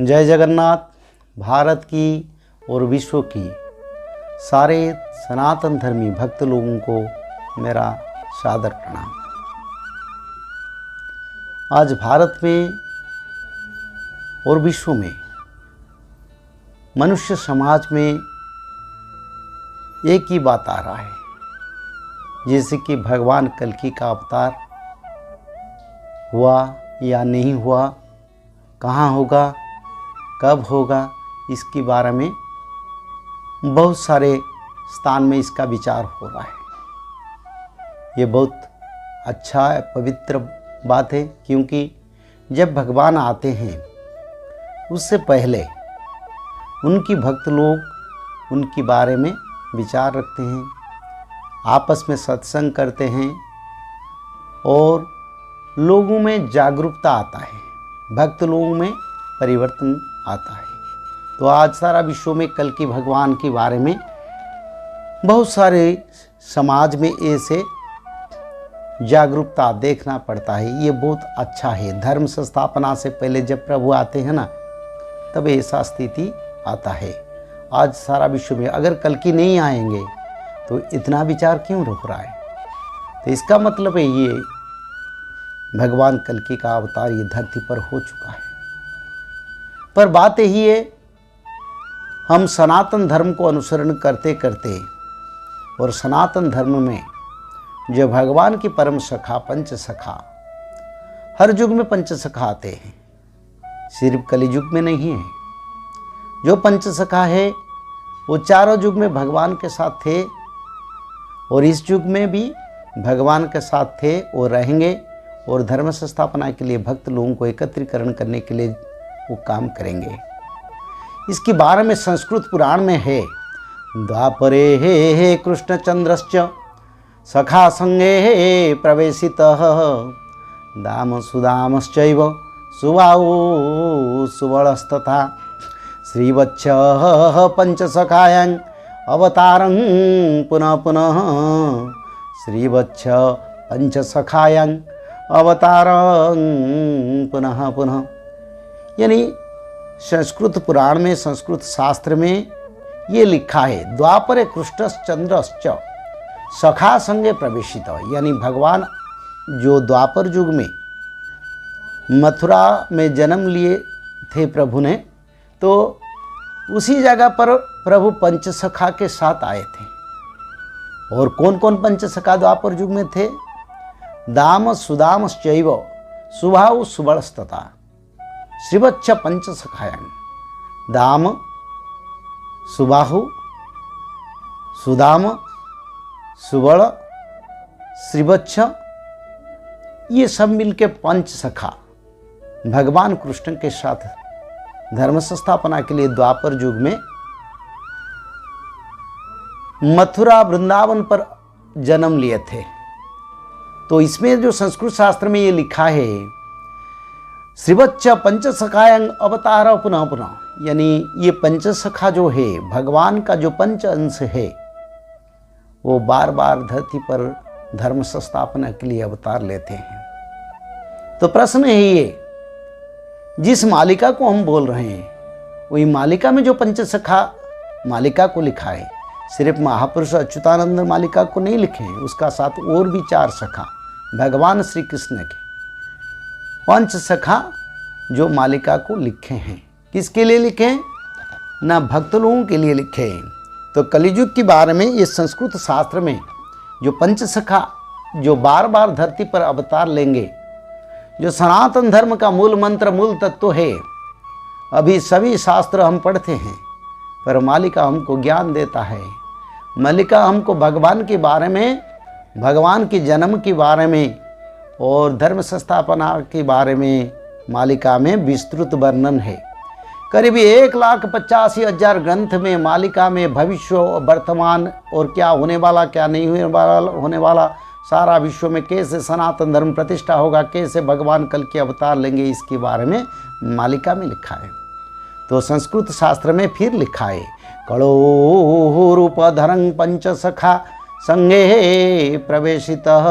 जय जगन्नाथ। भारत की और विश्व की सारे सनातन धर्मी भक्त लोगों को मेरा सादर प्रणाम। आज भारत में और विश्व में मनुष्य समाज में एक ही बात आ रहा है, जैसे कि भगवान कल्कि का अवतार हुआ या नहीं हुआ, कहाँ होगा, कब होगा, इसके बारे में बहुत सारे स्थान में इसका विचार हो रहा है। ये बहुत अच्छा पवित्र बात है, क्योंकि जब भगवान आते हैं उससे पहले उनकी भक्त लोग उनके बारे में विचार रखते हैं, आपस में सत्संग करते हैं और लोगों में जागरूकता आता है, भक्त लोगों में परिवर्तन आता है। तो आज सारा विश्व में कल्कि भगवान के बारे में बहुत सारे समाज में ऐसे जागरूकता देखना पड़ता है। ये बहुत अच्छा है। धर्म संस्थापना से पहले जब प्रभु आते हैं ना, तब ऐसा स्थिति आता है। आज सारा विश्व में अगर कल्कि नहीं आएंगे तो इतना विचार क्यों रुक रहा है? तो इसका मतलब है ये भगवान कल्कि का अवतार ये धरती पर हो चुका है। पर बात यही है, हम सनातन धर्म को अनुसरण करते करते और सनातन धर्म में जो भगवान की परम सखा पंच सखा, हर युग में पंच सखा आते हैं, सिर्फ कलयुग में नहीं है। जो पंच सखा है वो चारों युग में भगवान के साथ थे और इस युग में भी भगवान के साथ थे और रहेंगे, और धर्म संस्थापना के लिए भक्त लोगों को एकत्रीकरण करने के लिए वो काम करेंगे। इसके बारे में संस्कृत पुराण में है, द्वापरे हे कृष्णचंद्रश्च सखा संगे प्रवेशितः दाम सुदामश्चैव सुबाहु सुबलस्तथा श्रीवत्सः पंचसखायां अवतारं पुनः पुनः श्रीवत्स पंचसखायां अवतारं पुनः पुनः। यानी संस्कृत पुराण में, संस्कृत शास्त्र में ये लिखा है, द्वापरे कृष्णश्चंद्रश्च सखा संगे प्रवेशित। यानी भगवान जो द्वापर युग में मथुरा में जन्म लिए थे प्रभु ने, तो उसी जगह पर प्रभु पंचसखा के साथ आए थे। और कौन कौन पंचसखा द्वापर युग में थे? दाम सुदामश्चैव सुबाहु सुबलस्तथा श्रीवत्स पंचसखायां। दाम, सुबाहु, सुदाम, सुबल, श्रीवत्स, ये सब मिलके पंच सखा भगवान कृष्ण के साथ धर्म संस्थापना के लिए द्वापर युग में मथुरा वृंदावन पर जन्म लिए थे। तो इसमें जो संस्कृत शास्त्र में ये लिखा है, श्रीवत्स पंचसखायं अवतार पुनः पुनः, यानी ये पंचसखा जो है, भगवान का जो पंच अंश है, वो बार बार धरती पर धर्म संस्थापना के लिए अवतार लेते हैं। तो प्रश्न है ये, जिस मालिका को हम बोल रहे हैं, वही मालिका में जो पंचसखा मालिका को लिखा है, सिर्फ महापुरुष अच्युतानंद मालिका को नहीं लिखे हैं, उसका साथ और भी 4 सखा भगवान श्री कृष्ण के पंच सखा जो मालिका को लिखे हैं। किसके लिए लिखे हैं? ना भक्त लोगों के लिए लिखे हैं। तो कलियुग के बारे में ये संस्कृत शास्त्र में जो पंच सखा जो बार बार धरती पर अवतार लेंगे, जो सनातन धर्म का मूल मंत्र, मूल तत्व है, अभी सभी शास्त्र हम पढ़ते हैं, पर मालिका हमको ज्ञान देता है। मालिका हमको भगवान के बारे में, भगवान के जन्म के बारे में और धर्म संस्थापना के बारे में मालिका में विस्तृत वर्णन है। करीब 1,85,000 ग्रंथ में मालिका में भविष्य, वर्तमान और क्या होने वाला, क्या नहीं होने वाला, सारा विश्व में कैसे सनातन धर्म प्रतिष्ठा होगा, कैसे भगवान कल के अवतार लेंगे, इसके बारे में मालिका में लिखा है। तो संस्कृत शास्त्र में फिर लिखा है, कलो रूपधरं पंचसखा संगे प्रवेशितः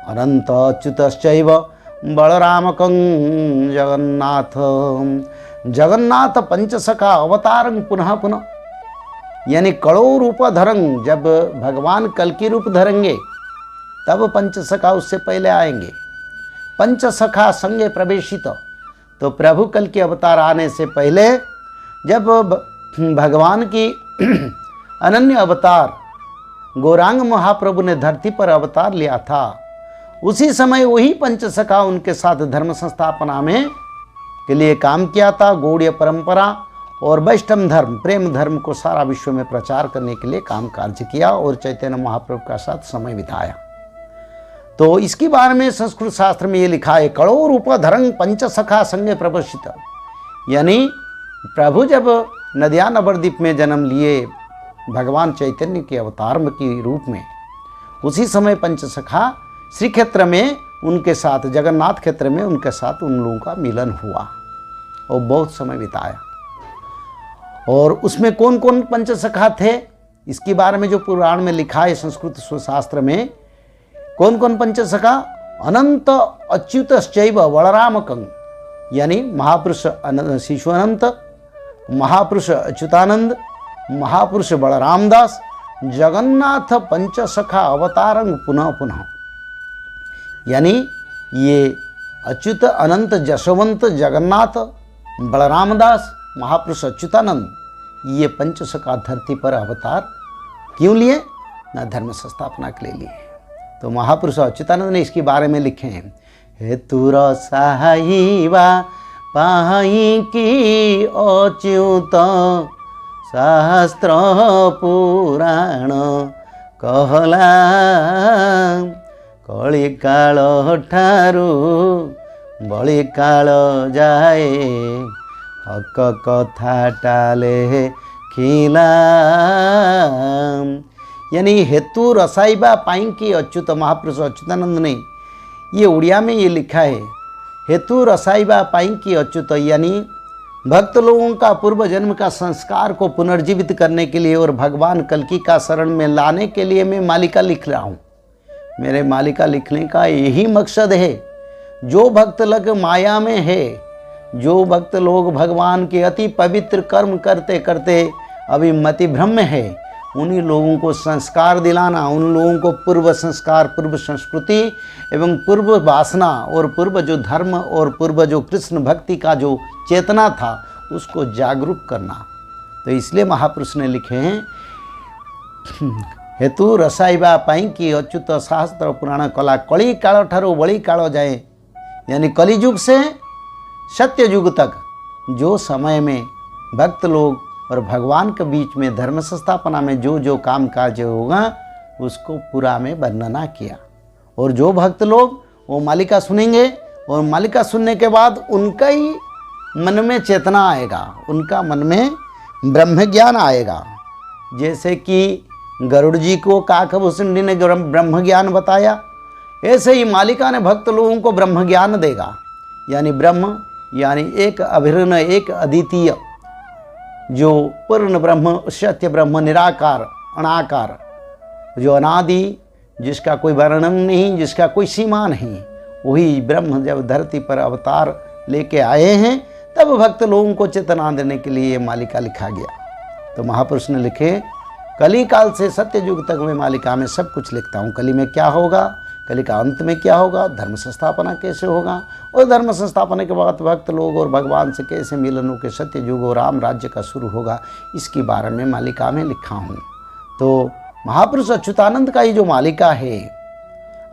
अनंत अच्युतश्चैव बलरामकं जगन्नाथ। जगन्नाथ पंचसखा अवतारं पुनः पुनः, यानी कड़ों रूप धरंग, जब भगवान कल की रूप धरेंगे तब पंचसखा उससे पहले आएंगे। पंचसखा संगे प्रवेशित, तो प्रभु कल के अवतार आने से पहले जब भगवान की अनन्य अवतार गौरांग महाप्रभु ने धरती पर अवतार लिया था, उसी समय वही पंचसखा उनके साथ धर्म संस्थापना में के लिए काम किया था। गौड़ीय परंपरा और वैष्णव धर्म, प्रेम धर्म को सारा विश्व में प्रचार करने के लिए काम कार्य किया और चैतन्य महाप्रभु का साथ समय बिताया। तो इसके बारे में संस्कृत शास्त्र में ये लिखा है, कड़ो रूप धरंग पंचसखा संगे प्रदर्शित, यानी प्रभु जब नदिया नवद्वीप में जन्म लिए भगवान चैतन्य के अवतार के रूप में, उसी समय पंचसखा श्री क्षेत्र में उनके साथ, जगन्नाथ क्षेत्र में उनके साथ उन लोगों का मिलन हुआ और बहुत समय बिताया। और उसमें कौन कौन पंचसखा थे, इसके बारे में जो पुराण में लिखा है संस्कृत शास्त्र में, कौन कौन पंचसखा, अनंत अच्युतश्चैव बलरामकं, यानी महापुरुष शिशु अनंत, महापुरुष अच्युतानंद, महापुरुष बलरामदास, जगन्नाथ पंचसखा अवतारं पुनः पुनः, यानी ये अच्युत अनंत जशवंत जगन्नाथ बलरामदास महापुरुष अच्युतानंद, ये पंचसखा धरती पर अवतार क्यों लिए, ना धर्म संस्थापना के लिए लिए। तो महापुरुष अच्युतानंद ने इसके बारे में लिखे हैं, हेतु रसाईवा पाई की अच्युत शास्त्र पुराण कहला, कली काल ठारू बली काल जाए, हक कथा टाले खिला, यानी हेतु रसाईबा पाई की अच्युत, महापुरुष अच्युतानंद ने ये उड़िया में ये लिखा है, हेतु रसाईबा पाई की अच्युत, यानी भक्त लोगों का पूर्व जन्म का संस्कार को पुनर्जीवित करने के लिए और भगवान कल्कि का शरण में लाने के लिए मैं मालिका लिख रहा हूँ। मेरे मालिका लिखने का यही मकसद है, जो भक्त लोग माया में है, जो भक्त लोग भगवान के अति पवित्र कर्म करते करते अभी मति भ्रम में है, उन्हीं लोगों को संस्कार दिलाना, उन लोगों को पूर्व संस्कार, पूर्व संस्कृति एवं पूर्व वासना और पूर्व जो धर्म और पूर्व जो कृष्ण भक्ति का जो चेतना था उसको जागरूक करना। तो इसलिए महापुरुष ने लिखे हैं, हेतु रसाईबा पाई कि अच्युत शास्त्र पुराण कला, कली काल ठारू बली काल जाए, यानी कलियुग से सत्य युग तक जो समय में भक्त लोग और भगवान के बीच में धर्म संस्थापना में जो जो काम काज होगा उसको पूरा में वर्णना किया। और जो भक्त लोग वो मालिका सुनेंगे और मालिका सुनने के बाद उनका ही मन में चेतना आएगा, उनका मन में ब्रह्म ज्ञान आएगा। जैसे कि गरुड़ जी को काकभूषण जी ने ब्रह्म ज्ञान बताया, ऐसे ही मालिका ने भक्त लोगों को ब्रह्म ज्ञान देगा। यानी ब्रह्म यानी एक अभिन्न, एक अद्वितीय, जो पूर्ण ब्रह्म, सत्य ब्रह्म, निराकार, अनाकार, जो अनादि, जिसका कोई वर्णन नहीं, जिसका कोई सीमा नहीं, वही ब्रह्म जब धरती पर अवतार लेके आए हैं तब भक्त लोगों को चेतना देने के लिए ये मालिका लिखा गया। तो महापुरुष ने लिखे, कली काल से सत्य युग तक मैं मालिका में सब कुछ लिखता हूँ। कली में क्या होगा, कली का अंत में क्या होगा, धर्म संस्थापना कैसे होगा, और धर्म संस्थापना के बाद भक्त लोग और भगवान से कैसे मिलन होकर सत्य युग और राम राज्य का शुरू होगा, इसके बारे में मालिका में लिखा हूँ। तो महापुरुष अच्युतानंद का ये जो मालिका है,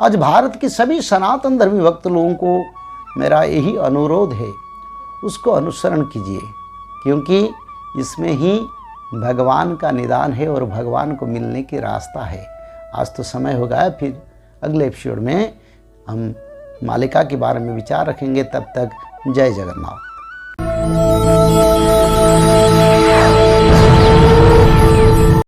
आज भारत के सभी सनातन धर्मी भक्त लोगों को मेरा यही अनुरोध है, उसको अनुसरण कीजिए, क्योंकि इसमें ही भगवान का निदान है और भगवान को मिलने की रास्ता है। आज तो समय हो गया, फिर अगले एपिसोड में हम मालिका के बारे में विचार रखेंगे। तब तक जय जगन्नाथ।